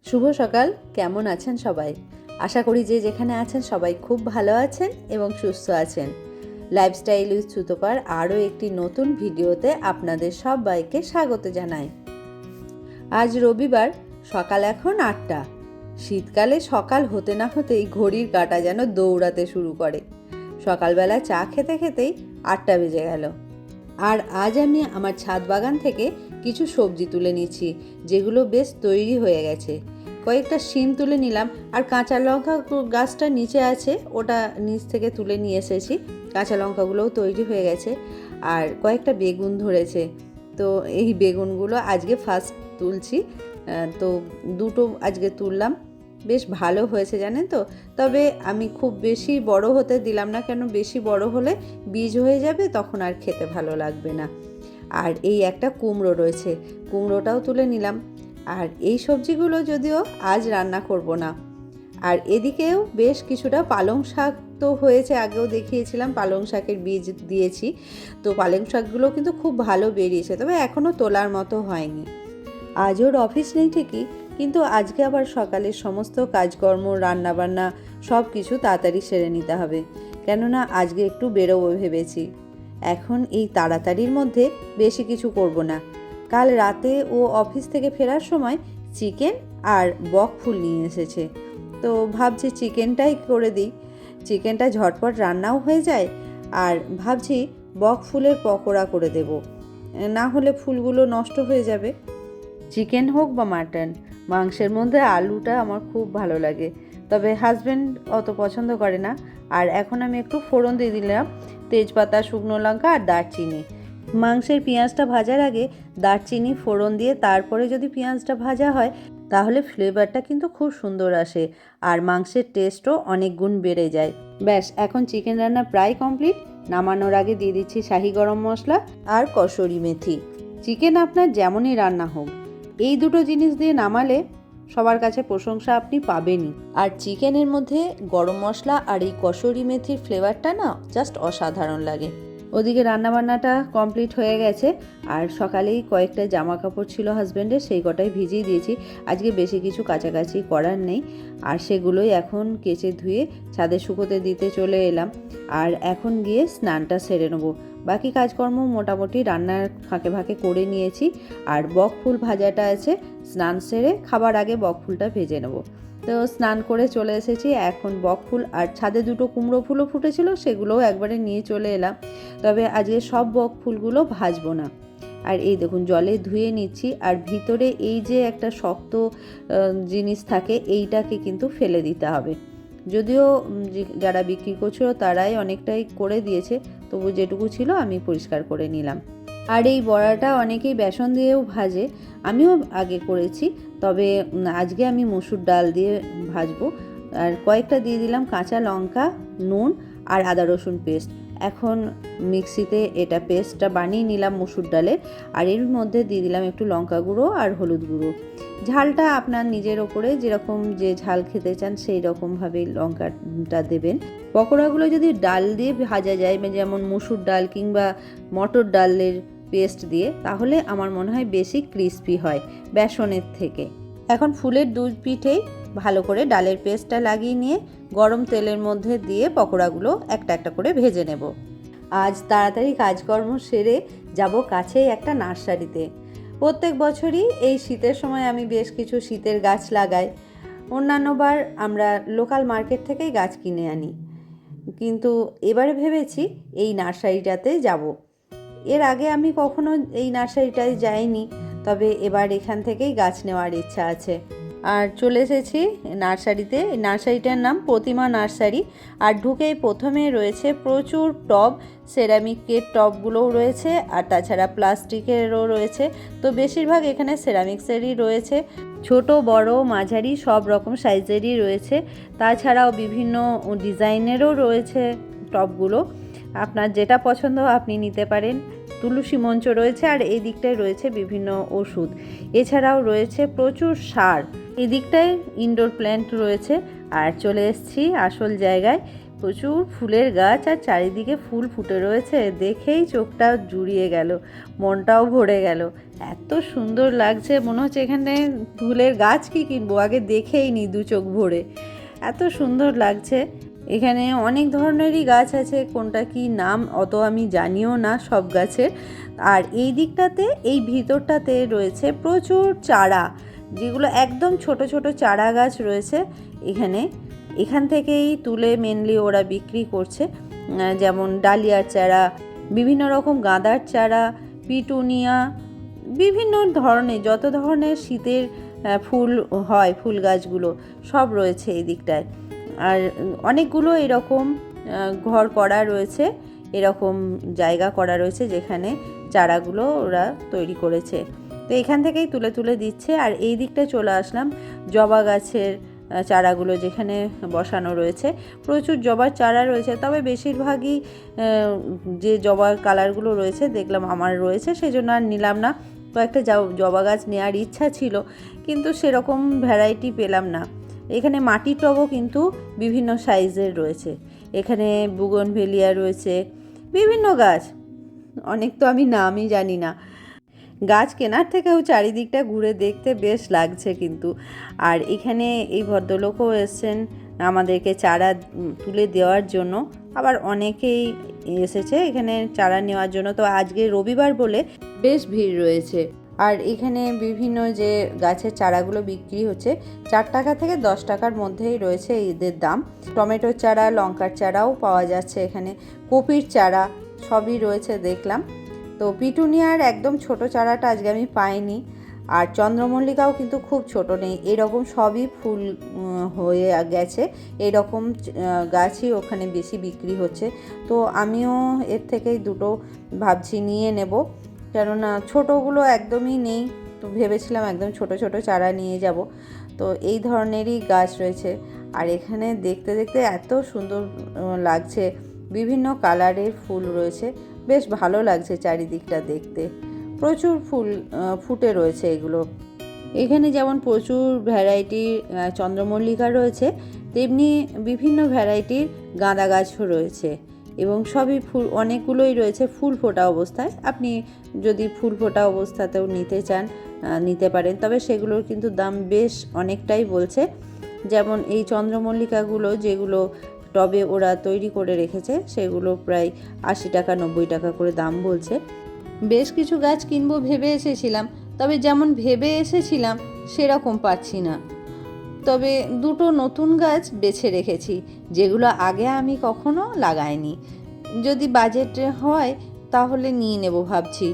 শুভ সকাল। কেমন আছেন সবাই? আশা করি যে যেখানে আছেন সবাই খুব ভালো আছেন এবং সুস্থ আছেন। লাইফস্টাইল উইথ সুতপার আরও একটি নতুন ভিডিওতে আপনাদের সবাইকে স্বাগত জানাই। আজ রবিবার, সকাল এখন 8টা। শীতকালে সকাল হতে না হতেই ঘড়ির কাঁটা যেন দৌড়াতে শুরু করে। সকালবেলা চা খেতে খেতেই 8টা বেজে গেল। আর আজ আমি আমার ছাদ বাগান থেকে কিছু সবজি তুলে নিচ্ছি, যেগুলো বেশ তৈরি হয়ে গেছে। কয়েকটা শিম তুলে নিলাম, আর কাঁচা লঙ্কা গাছটা নিচে আছে, ওটা নিচ থেকে তুলে নিয়ে এসেছি। কাঁচা লঙ্কাগুলোও তৈরি হয়ে গেছে, আর কয়েকটা বেগুন ধরেছে। তো এই বেগুনগুলো আজকে ফার্স্ট তুলছি, তো দুটো আজকে তুললাম। বেশ ভালো হয়েছে জানেন তো। তবে আমি খুব বেশি বড় হতে দিলাম না, কেন বেশি বড় হলে বীজ হয়ে যাবে, তখন আর খেতে ভালো লাগবে না। আর এই একটা কুমড়ো রয়েছে, কুমড়োটাও তুলে নিলাম। আর এই সবজিগুলো যদিও আজ রান্না করব না। আর এদিকেও বেশ কিছুটা পালং শাক তো হয়েছে, আগেও দেখিয়েছিলাম পালং শাকের বীজ দিয়েছি। তো পালং শাকগুলো কিন্তু খুব ভালো বেরিয়েছে, তবে এখনও তোলার মতো হয়নি। আজ ওর অফিস নেই ঠিকই, কিন্তু আজকে আবার সকালের সমস্ত কাজকর্ম, রান্নাবান্না সব কিছু তাড়াতাড়ি সেরে নিতে হবে, কেননা আজকে একটু বেরোবো ভেবেছি। এখন এই তাড়াতাড়ির মধ্যে বেশি কিছু করব না। কাল রাতে ও অফিস থেকে ফেরার সময় চিকেন আর বক ফুল নিয়ে এসেছে, তো ভাবছি চিকেনটাই করে দিই। চিকেনটা ঝটপট রান্নাও হয়ে যায়, আর ভাবছি বক ফুলের পকোড়া করে দেব, না হলে ফুলগুলো নষ্ট হয়ে যাবে। চিকেন হোক বা মাটন, মাংসের মধ্যে আলুটা আমার খুব ভালো লাগে, তবে হাজব্যান্ড অত পছন্দ করে না। আর এখন আমি একটু ফোড়ন দিয়ে দিলাম, তেজপাতা, শুকনো লঙ্কা আর দারচিনি। মাংসের পেঁয়াজটা ভাজার আগে দারচিনি ফোড়ন দিয়ে তারপরে যদি পেঁয়াজটা ভাজা হয়, তাহলে ফ্লেভারটা কিন্তু খুব সুন্দর আসে, আর মাংসের টেস্টও অনেক গুণ বেড়ে যায়। ব্যাস, এখন চিকেন রান্না প্রায় কমপ্লিট। নামানোর আগে দিয়ে দিচ্ছি শাহি গরম মশলা আর কসুরি মেথি। চিকেন আপনার যেমনই রান্না হোক, এই দুটো জিনিস দিয়ে নামালে সবার কাছে প্রশংসা আপনি পাবেনই। আর চিকেনের মধ্যে গরম মশলা আর এই কসুরি মেথির ফ্লেভারটা না জাস্ট অসাধারণ লাগে। ওদিকে রান্নাবান্নাটা কমপ্লিট হয়ে গেছে, আর সকালেই কয়েকটা জামা কাপড় ছিল হাজব্যান্ডের, সেই কটাই ভিজিয়ে দিয়েছি। আজকে বেশি কিছু কাচাকাচি করার নেই, আর সেগুলোই এখন কেচে ধুয়ে ছাদে শুকোতে দিতে চলে এলাম। আর এখন গিয়ে স্নানটা সেরে নেবো। বাকি কাজকর্ম মোটামুটি রান্নার ফাঁকে ফাঁকে করে নিয়েছি। আর বক ফুল ভাজাটা আছে, স্নান সেরে খাবার আগে বক ফুলটা ভেজে নেব। তো স্নান করে চলে এসেছি। এখন বক ফুল আর ছাদে দুটো কুমড়ো ফুলও ফুটেছিল, সেগুলোও একবারে নিয়ে চলে এলাম। তবে আজকে সব বক ফুলগুলো ভাজবো না। আর এই দেখুন জলে ধুয়ে নিচ্ছি, আর ভিতরে এই যে একটা শক্ত জিনিস থাকে, এইটাকে কিন্তু ফেলে দিতে হবে। যদিও যারা বিক্রি করছিল তারাই অনেকটাই করে দিয়েছে, তবু যেটুকু ছিল আমি পরিষ্কার করে নিলাম। আর এই বড়াটা অনেকেই বেসন দিয়েও ভাজে, আমিও আগে করেছি, তবে আজকে আমি মসুর ডাল দিয়ে ভাজবো। আর কয়েকটা দিয়ে দিলাম কাঁচা লঙ্কা, নুন আর আদা রসুন পেস্ট। এখন মিক্সিতে এটা পেস্টটা বানিয়ে নিলাম মসুর ডালের, আর এর মধ্যে দিয়ে দিলাম একটু লঙ্কা গুঁড়ো আর হলুদ গুঁড়ো। ঝালটা আপনার নিজের ওপরে, যেরকম যে ঝাল খেতে চান সেই রকমভাবে লঙ্কাটা দেবেন। পকোড়াগুলো যদি ডাল দিয়ে ভাজা যায়, যেমন মসুর ডাল কিংবা মটর ডালের পেস্ট দিয়ে, তাহলে আমার মনে হয় বেশি ক্রিস্পি হয় বেসনের থেকে। এখন ফুলের দুধ পিঠেই ভালো করে ডালের পেস্টটা লাগিয়ে নিয়ে গরম তেলের মধ্যে দিয়ে পকোড়াগুলো একটা একটা করে ভেজে নেব। আজ তাড়াতাড়ি কাজকর্ম সেরে যাব কাছেই একটা নার্সারিতে। প্রত্যেক বছরই এই শীতের সময় আমি বেশ কিছু শীতের গাছ লাগাই। অন্যান্যবার আমরা লোকাল মার্কেট থেকেই গাছ কিনে আনি, কিন্তু এবারে ভেবেছি এই নার্সারিটাতে যাব। এর আগে আমি কখনো এই নার্সারিটায় যাইনি, তবে এবার এখান থেকেই গাছ নেওয়ার ইচ্ছা আছে। আর চলে এসেছি নার্সারিতে। নার্সারিটার নাম প্রতিমা নার্সারি। আর ঢুকেই প্রথমে রয়েছে প্রচুর টব, সেরামিকের টবগুলোও রয়েছে, আর তাছাড়া প্লাস্টিকেরও রয়েছে। তো বেশিরভাগ এখানে সেরামিক্সেরই রয়েছে, ছোট বড় মাঝারি সব রকম সাইজেরই রয়েছে। তাছাড়াও বিভিন্ন ডিজাইনেরও রয়েছে টবগুলো। আপনার যেটা পছন্দ আপনি নিতে পারেন। তুলসী মঞ্চ রয়েছে, আর এই দিকটায় রয়েছে বিভিন্ন ওষুধ। এছাড়াও রয়েছে প্রচুর সার। এই দিকটায় ইনডোর প্ল্যান্ট রয়েছে। আর চলে এসেছি আসল জায়গায়, প্রচুর ফুলের গাছ আর চারিদিকে ফুল ফুটে রয়েছে, দেখেই চোখটা জুড়িয়ে গেল, মনটাও ভরে গেল। এত সুন্দর লাগছে, মনে হচ্ছে এখানে ফুলের গাছ কি কিনবো, আগে দেখেই নি দু চোখ ভরে। এত সুন্দর লাগছে। এখানে অনেক ধরনেরই গাছ আছে, কোনটা কি নাম অত আমি জানিও না সব গাছের। আর এই দিকটাতে, এই ভিতরটাতে রয়েছে প্রচুর চারা, যেগুলো একদম ছোট ছোট চারা গাছ রয়েছে এখান থেকেই তুলে মেনলি ওরা বিক্রি করছে। যেমন ডালিয়ার চারা, বিভিন্ন রকম গাঁদার চারা, পিটুনিয়া, বিভিন্ন ধরনের যত ধরনের শীতের ফুল হয়, ফুল গাছগুলো সব রয়েছে এই দিকটায়। আর অনেকগুলো এরকম ঘর করা রয়েছে, এরকম জায়গা করা রয়েছে যেখানে চারাগুলো ওরা তৈরি করেছে। তো এখান থেকেই তুলে তুলে দিচ্ছে। আর এই দিকটায় চলে আসলাম জবা গাছের চারাগুলো যেখানে বসানো রয়েছে। প্রচুর জবার চারা রয়েছে, তবে বেশিরভাগই যে জবার কালারগুলো রয়েছে দেখলাম আমার রয়েছে, সেই জন্য আর নিলাম না। কয়েকটা জবা গাছ নেওয়ার ইচ্ছা ছিল, কিন্তু সেরকম ভ্যারাইটি পেলাম না। এখানে মাটির টবও কিন্তু বিভিন্ন সাইজের রয়েছে। এখানে বুগনভেলিয়া রয়েছে, বিভিন্ন গাছ, অনেক তো আমি নামই জানি না। গাছ কেনার থেকেও চারিদিকটা ঘুরে দেখতে বেশ লাগছে কিন্তু। আর এখানে এই ভদ্রলোকও এসেছেন আমাদেরকে চারা তুলে দেওয়ার জন্য, আবার অনেকেই এসেছে এখানে চারা নেওয়ার জন্য। তো আজকে রবিবার বলে বেশ ভিড় রয়েছে। আর এখানে বিভিন্ন যে গাছের চারাগুলো বিক্রি হচ্ছে 4 টাকা থেকে 10 টাকার মধ্যেই রয়েছে এদের দাম। টমেটোর চারা, লঙ্কার চারাও পাওয়া যাচ্ছে এখানে, কপির চারা সবই রয়েছে দেখলাম। তো পিটুনিয়ার একদম ছোট চারাটা আজকে আমি পাইনি। আর চন্দ্রমল্লিকাও কিন্তু খুব ছোট নেই, এরকম সবই ফুল হয়ে গেছে, এরকম গাছই ওখানে বেশি বিক্রি হচ্ছে। তো আমিও এর থেকেই দুটো ভাবছি নিয়ে নেব, কেননা ছোটোগুলো একদমই নেই। তো ভেবেছিলাম একদম ছোট ছোট চারা নিয়ে যাব। তো এই ধরনেরই গাছ রয়েছে। আর এখানে দেখতে দেখতে এত সুন্দর লাগছে, বিভিন্ন কালারের ফুল রয়েছে, বেশ ভালো লাগছে চারিদিকটা দেখতে। প্রচুর ফুল ফুটে রয়েছে এগুলো। এখানে যেমন প্রচুর ভ্যারাইটির চন্দ্রমল্লিকা রয়েছে, তেমনি বিভিন্ন ভ্যারাইটির গাঁদা গাছও রয়েছে, এবং সবই ফুল, অনেকগুলোই রয়েছে ফুল ফোটা অবস্থায়। আপনি যদি ফুল ফোটা অবস্থাতেও নিতে চান নিতে পারেন, তবে সেগুলোর কিন্তু দাম বেশ অনেকটাই বলছে। যেমন এই চন্দ্রমল্লিকাগুলো যেগুলো টবে ওরা তৈরি করে রেখেছে, সেগুলো প্রায় 80 টাকা 90 টাকা করে দাম বলছে। বেশ কিছু গাছ কিনবো ভেবে এসেছিলাম, তবে যেমন ভেবে এসেছিলাম সেরকম পাচ্ছি না। তবে দুটো নতুন গাছ বেছে রেখেছি, যেগুলো আগে আমি কখনো লাগাইনি। যদি বাজেট হয় তাহলে নিয়ে নেব ভাবছি।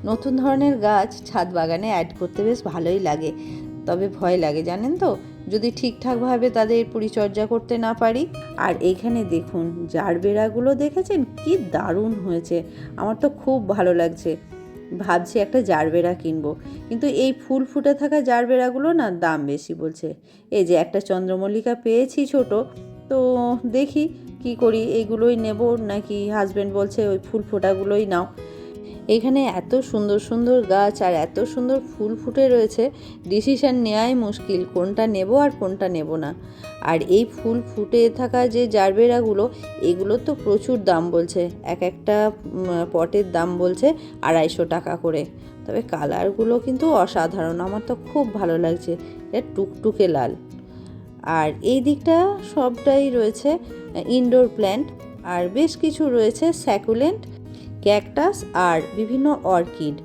নতুন ধরনের গাছ ছাদ বাগানে অ্যাড করতে বেশ ভালোই লাগে, তবে ভয় লাগে জানেন তো, যদি ঠিকঠাকভাবে তাদের পরিচর্যা করতে না পারি। আর এইখানে দেখুন জারবেরাগুলো দেখেছেন কি দারুণ হয়েছে, আমার তো খুব ভালো লাগছে। ভাবছি একটা জারবেরা কিনবো, কিন্তু এই ফুল ফুটে থাকা জারবেরাগুলো না দাম বেশি বলছে। এই যে একটা চন্দ্রমল্লিকা পেয়েছি ছোট, তো দেখি কি করি, এইগুলোই নেব নাকি হাজব্যান্ড বলছে ওই ফুল ফোটাগুলোই নাও। এখানে এত সুন্দর সুন্দর গাছ আর এত সুন্দর ফুল ফুটে রয়েছে, ডিসিশন নেওয়াই মুশকিল কোনটা নেব আর কোনটা নেব না। আর এই ফুল ফুটে থাকা যে জারবেরাগুলো, এগুলো তো প্রচুর দাম বলছে, এক একটা পটের দাম বলছে 250 টাকা করে। তবে কালারগুলো কিন্তু অসাধারণ, আমার তো খুব ভালো লাগছে, এটা টুকটুকে লাল। আর এই দিকটা সবটাই রয়েছে ইনডোর প্ল্যান্ট, আর বেশ কিছু রয়েছে স্যাকুলেন্ট, ক্যাকটাস আর বিভিন্ন অর্কিড।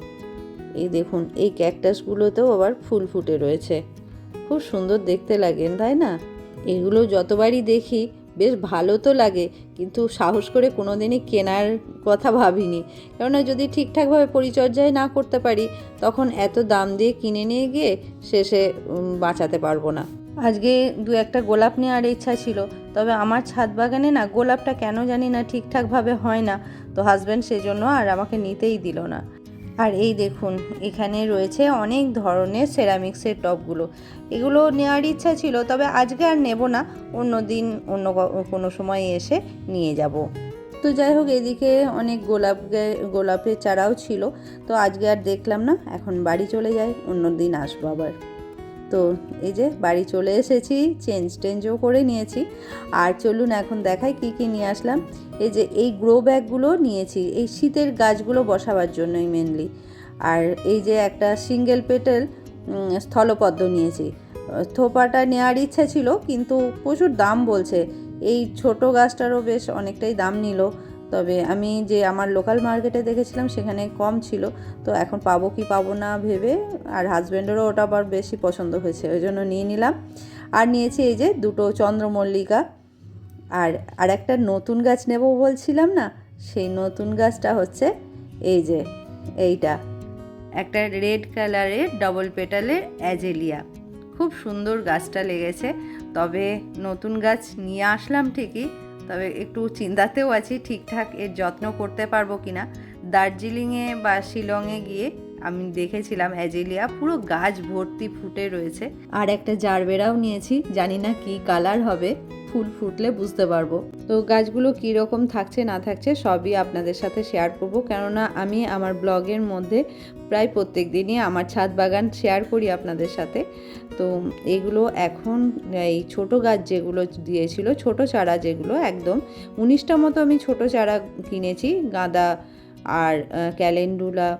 এই দেখুন এই ক্যাকটাসগুলোতেও আবার ফুল ফুটে রয়েছে, খুব সুন্দর দেখতে লাগে তাই না? এগুলো যতবারই দেখি বেশ ভালো তো লাগে, কিন্তু সাহস করে কোনো দিনই কেনার কথা ভাবিনি, কেননা যদি ঠিকঠাকভাবে পরিচর্যায় না করতে পারি তখন এত দাম দিয়ে কিনে নিয়ে গিয়ে শেষে বাঁচাতে পারবো না। আজকে দু একটা গোলাপ নেওয়ার ইচ্ছা ছিল, তবে আমার ছাদ বাগানে না গোলাপটা কেন জানি না ঠিকঠাকভাবে হয় না, তো হাজব্যান্ড সেজন্য আর আমাকে নিতেই দিল না। আর এই দেখুন এখানে রয়েছে অনেক ধরনের সেরামিক্সের টবগুলো, এগুলো নেওয়ার ইচ্ছা ছিল, তবে আজকে আর নেব না, অন্য দিন অন্য কোনো সময় এসে নিয়ে যাব। তো যাই হোক, এদিকে অনেক গোলাপের চারাও ছিল, তো আজকে আর দেখলাম না, এখন বাড়ি চলে যাই, অন্য দিন আসবো আবার। তো এই যে বাড়ি চলে এসেছি, চেঞ্জও করে নিয়েছি। আর চলুন এখন দেখাই কি কি নিয়ে আসলাম। এই যে এই গ্রো ব্যাগগুলো নিয়েছি এই শীতের গাছগুলো বসাবার জন্যই মেনলি। আর এই যে একটা সিঙ্গেল পেটেল স্থলপদ্ম নিয়েছি। থোপাটা নেওয়ার ইচ্ছা ছিল কিন্তু প্রচুর দাম বলছে, এই ছোট গাছটারও বেশ অনেকটাই দাম নিল। তবে আমি যে আমার লোকাল মার্কেটে দেখেছিলাম সেখানে কম ছিল, তো এখন পাবো কি পাবো না ভেবে, আর হাজব্যান্ডেরও ওটা আবার বেশি পছন্দ হয়েছে ওই জন্য নিয়ে নিলাম। আর নিয়েছি এই যে দুটো চন্দ্রমল্লিকা। আর একটা নতুন গাছ নেব বলছিলাম না, সেই নতুন গাছটা হচ্ছে এই যে এইটা, একটা রেড কালারের ডবল পেটালের অ্যাজেলিয়া। খুব সুন্দর গাছটা লেগেছে। তবে নতুন গাছ নিয়ে আসলাম ঠিকই, তবে একটু চিন্তাতেও আছি ঠিকঠাক এর যত্ন করতে পারবো কিনা। দার্জিলিংয়ে বা শিলংয়ে গিয়ে আমি দেখেছিলাম অ্যাজেলিয়া পুরো গাছ ভর্তি ফুটে রয়েছে। আর একটা জারবেরাও নিয়েছি, জানি না কি কালার হবে, ফুল ফুটলে বুঝতে পারবো। তো গাছগুলো কীরকম থাকছে না থাকছে সবই আপনাদের সাথে শেয়ার করব, কেননা আমি আমার ব্লগের মধ্যে প্রায় প্রত্যেক দিনই আমার ছাদ বাগান শেয়ার করি আপনাদের সাথে। তো এগুলো এখন এই ছোটো গাছ যেগুলো দিয়েছিল, ছোট চারা যেগুলো একদম 19টা মতো আমি ছোট চারা কিনেছি, গাঁদা আর ক্যালেন্ডুলা,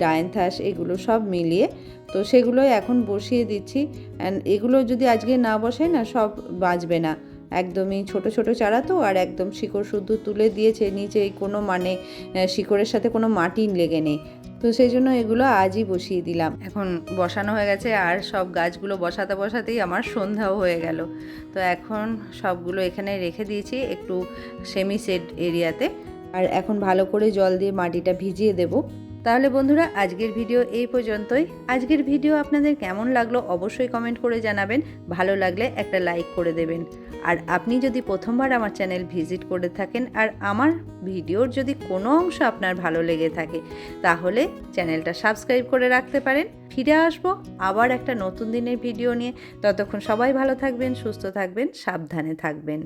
ডায়ান্থাস, এগুলো সব মিলিয়ে। তো সেগুলোই এখন বসিয়ে দিচ্ছি। অ্যান্ড এগুলো যদি আজকে না বসাই না সব বাঁচবে না, একদমই ছোট ছোট চারা তো, আর একদম শিকড় শুদ্ধ তুলে দিয়েছে, নিচে কোনো মানে শিকড়ের সাথে কোনো মাটি লেগে নেই। তো সেই জন্য এগুলো আজই বসিয়ে দিলাম। এখন বসানো হয়ে গেছে, আর সব গাছগুলো বসাতে বসাতেই আমার সন্ধ্যাও হয়ে গেল। তো এখন সবগুলো এখানে রেখে দিয়েছি একটু সেমি সেড এরিয়াতে, আর এখন ভালো করে জল দিয়ে মাটিটা ভিজিয়ে দেব। তাহলে বন্ধুরা আজকের ভিডিও এই পর্যন্তই। আজকের ভিডিও আপনাদের কেমন লাগলো অবশ্যই কমেন্ট করে জানাবেন, ভালো লাগলে একটা লাইক করে দেবেন। আর আপনি যদি প্রথমবার আমার চ্যানেল ভিজিট করে থাকেন আর আমার ভিডিওর যদি কোনো অংশ আপনার ভালো লেগে থাকে তাহলে চ্যানেলটা সাবস্ক্রাইব করে রাখতে পারেন। ফিরে আসবো আবার একটা নতুন দিনের ভিডিও নিয়ে। ততক্ষণ সবাই ভালো থাকবেন, সুস্থ থাকবেন, সাবধানে থাকবেন।